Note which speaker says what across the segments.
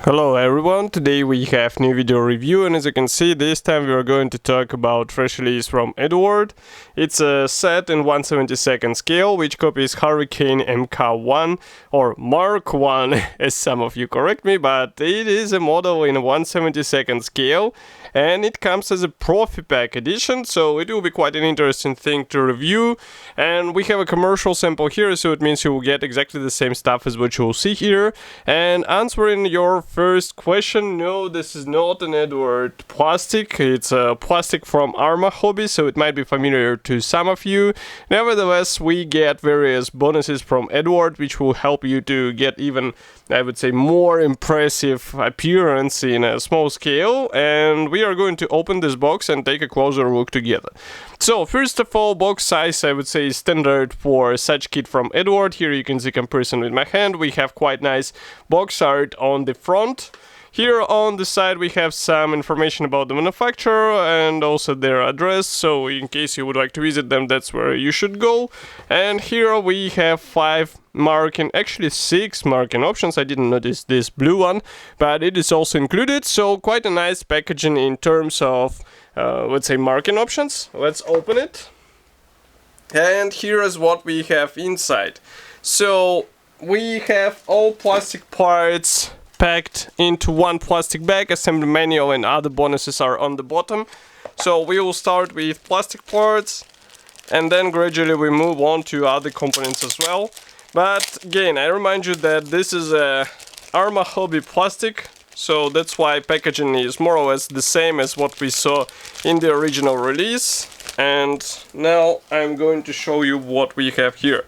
Speaker 1: Hello everyone, today we have new video review, and as you can see, this time we are going to talk about fresh release from Eduard. It's a set in 1/72 scale which copies Hurricane Mk.I or Mark I as some of you correct me, but it is a model in 1/72 scale and it comes as a Profipack edition, so it will be quite an interesting thing to review. And we have a commercial sample here, so it means you will get exactly the same stuff as what you will see here. And answering your first question, no, this is not an Eduard plastic. It's a plastic from Arma Hobby, so it might be familiar to some of you. Nevertheless, we get various bonuses from Eduard, which will help you to get even, I would say, more impressive appearance in a small scale. And we are going to open this box and take a closer look together. So first of all, box size, I would say, is standard for such kit from Eduard. Here you can see comparison with my hand. We have quite nice box art on the front. Here on the side we have some information about the manufacturer and also their address, so in case you would like to visit them, that's where you should go. And here we have 5 marking, actually 6 marking options. I didn't notice this blue one, but it is also included, so quite a nice packaging in terms of let's say marking options. Let's open it. And here is what we have inside. So we have all plastic parts packed into one plastic bag. Assembly manual and other bonuses are on the bottom. So we will start with plastic parts and then gradually we move on to other components as well. But again, I remind you that this is a Arma Hobby plastic, so that's why packaging is more or less the same as what we saw in the original release. And now I'm going to show you what we have here.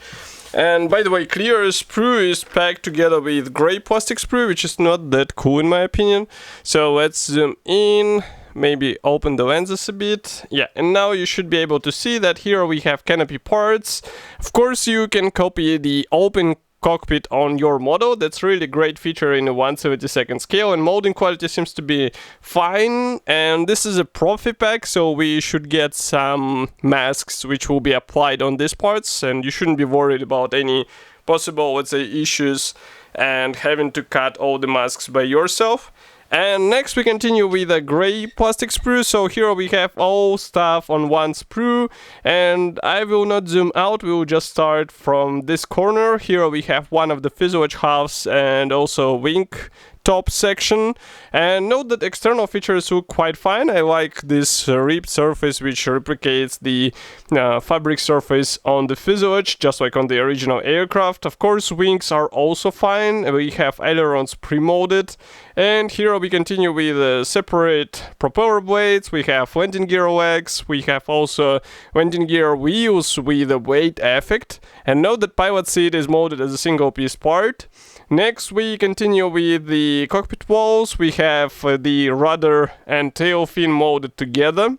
Speaker 1: And by the way, clear sprue is packed together with gray plastic sprue, which is not that cool in my opinion. So let's zoom in, maybe open the lenses a bit. Yeah, and now you should be able to see that here we have Canopy parts. Of course, you can copy the open cockpit on your model. That's really a great feature in a 1/72 scale, and molding quality seems to be fine. And this is a Profipack, so we should get some masks which will be applied on these parts, and you shouldn't be worried about any possible, let's say, issues and having to cut all the masks by yourself. And next we continue with a gray plastic sprue. So here we have all stuff on one sprue, and I will not zoom out, we will just start from this corner. Here we have one of the fuselage halves and also wing top section. And note that external features look quite fine. I like this ribbed surface which replicates the fabric surface on the fuselage, just like on the original aircraft. Of course, wings are also fine. We have ailerons pre-molded. And here we continue with separate propeller blades. We have landing gear legs. We have also landing gear wheels with a weight effect. And note that pilot seat is molded as a single piece part. Next we continue with the cockpit walls. We have the rudder and tail fin molded together.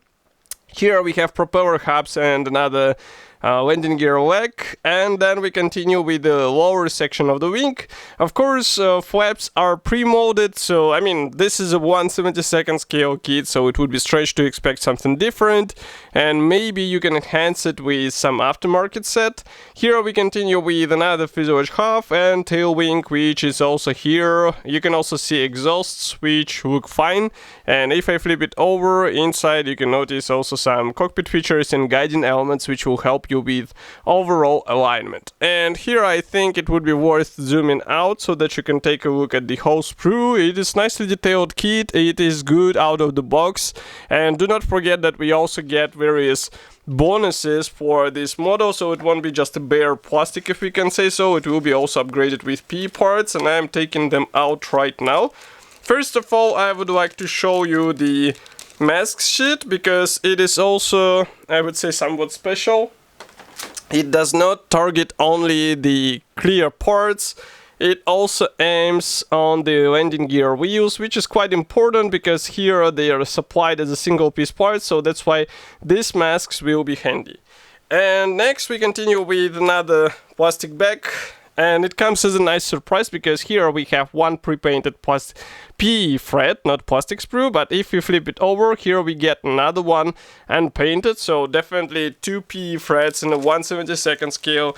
Speaker 1: Here we have propeller hubs and another landing gear leg, and then we continue with the lower section of the wing. Of course, flaps are pre-molded, so I mean, this is a 1/72 scale kit, so it would be strange to expect something different, and maybe you can enhance it with some aftermarket set. Here we continue with another fuselage half and tail wing, which is also here. You can also see exhausts, which look fine, and if I flip it over, inside you can notice also some cockpit features and guiding elements which will help you with overall alignment. And here I think it would be worth zooming out so that you can take a look at the whole sprue. It is nicely detailed kit, it is good out of the box, and do not forget that we also get various bonuses for this model, so it won't be just a bare plastic, if we can say so. It will be also upgraded with PE parts, and I am taking them out right now. First of all, I would like to show you the mask sheet, because it is also, I would say, somewhat special. It does not target only the clear parts, it also aims on the landing gear wheels, which is quite important because here they are supplied as a single piece part, so that's why these masks will be handy. And next we continue with another plastic bag, and it comes as a nice surprise because here we have one pre-painted PE fret, not plastic sprue, but if we flip it over, here we get another one unpainted, so definitely 2 PE frets in a 1/72 scale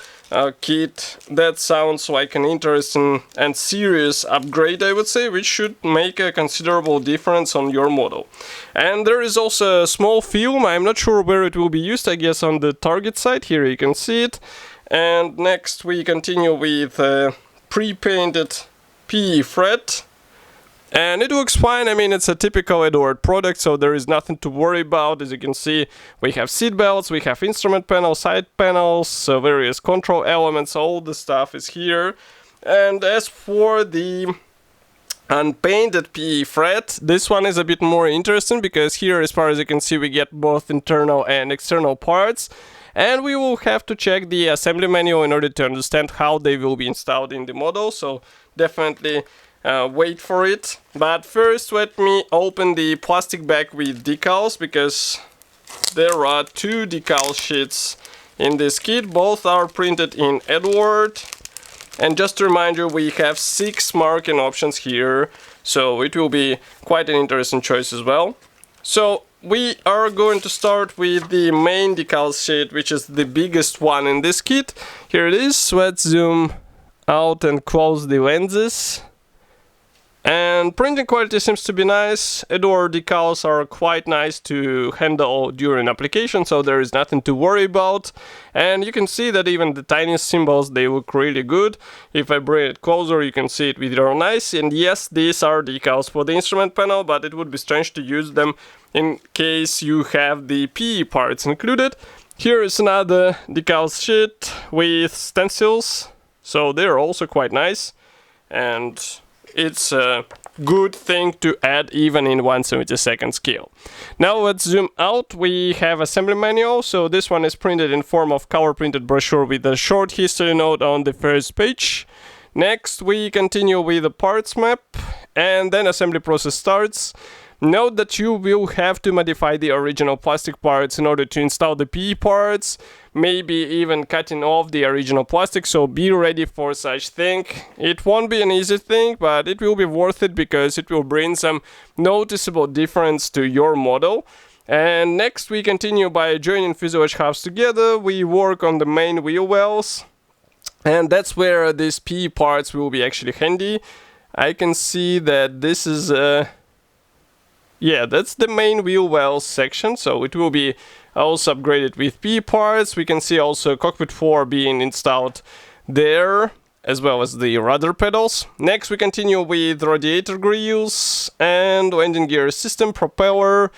Speaker 1: kit. That sounds like an interesting and serious upgrade, I would say, which should make a considerable difference on your model. And there is also a small film, I'm not sure where it will be used, I guess on the target side, here you can see it. And next we continue with pre-painted PE fret. And it looks fine. I mean, it's a typical Eduard product, so there is nothing to worry about. As you can see, we have seat belts, we have instrument panels, side panels, various control elements, all the stuff is here. And as for the unpainted PE fret, this one is a bit more interesting because here, as far as you can see, we get both internal and external parts. And we will have to check the assembly manual in order to understand how they will be installed in the model, so definitely wait for it. But first let me open the plastic bag with decals, because there are 2 decal sheets in this kit. Both are printed in Eduard. And just to remind you, we have 6 marking options here, so it will be quite an interesting choice as well. So we are going to start with the main decal sheet, which is the biggest one in this kit. Here it is. Let's zoom out and close the lenses. And printing quality seems to be nice. Eduard decals are quite nice to handle during application, so there is nothing to worry about. And you can see that even the tiniest symbols, they look really good. If I bring it closer, you can see it with your own eyes. And yes, these are decals for the instrument panel, but it would be strange to use them in case you have the PE parts included. Here is another decal sheet with stencils, so they're also quite nice. And it's a good thing to add even in 1/72 scale. Now let's zoom out. We have assembly manual, so this one is printed in form of color printed brochure with a short history note on the first page. Next we continue with the parts map, and then assembly process starts. Note that you will have to modify the original plastic parts in order to install the PE parts, maybe even cutting off the original plastic, so be ready for such thing. It won't be an easy thing, but it will be worth it because it will bring some noticeable difference to your model. And next we continue by joining fuselage halves together. We work on the main wheel wells, and that's where these PE parts will be actually handy. I can see that this is yeah, that's the main wheel wells section, so it will be also upgraded with PE parts. We can see also cockpit 4 being installed there, as well as the rudder pedals. Next we continue with radiator grills and landing gear system, propeller,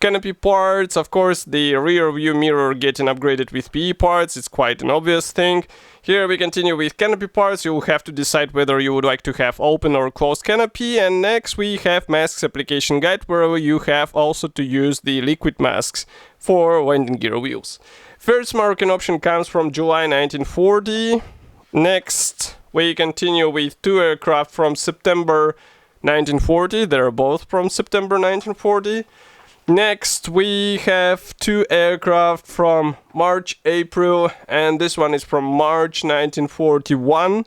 Speaker 1: canopy parts. Of course, the rear view mirror getting upgraded with PE parts, it's quite an obvious thing. Here we continue with canopy parts. You will have to decide whether you would like to have open or closed canopy. And next we have masks application guide, where you have also to use the liquid masks for landing gear wheels. First marking option comes from July 1940. Next we continue with 2 aircraft from September 1940. They're both from September 1940. Next we have 2 aircraft from March, April, and this one is from March 1941.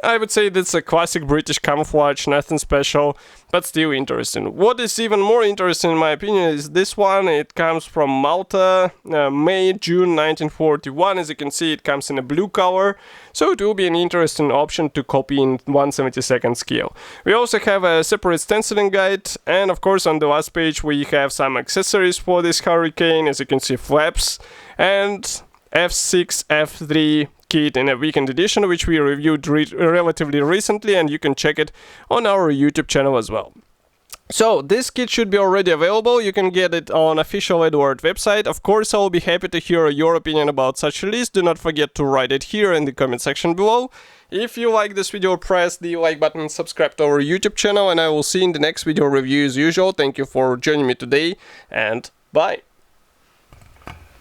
Speaker 1: I would say that's a classic British camouflage, nothing special, but still interesting. What is even more interesting in my opinion is this one. It comes from Malta, May, June 1941. As you can see, it comes in a blue color, so it will be an interesting option to copy in 1/72 scale. We also have a separate stenciling guide, and of course on the last page we have some accessories for this Hurricane. As you can see, flaps and F6, F3 kit in a weekend edition, which we reviewed relatively recently, and you can check it on our YouTube channel as well. So this kit should be already available. You can get it on official Eduard website. Of course, I'll be happy to hear your opinion about such a list. Do not forget to write it here in the comment section below. If you like this video, press the like button and subscribe to our YouTube channel, and I will see you in the next video review as usual. Thank you for joining me today, and bye!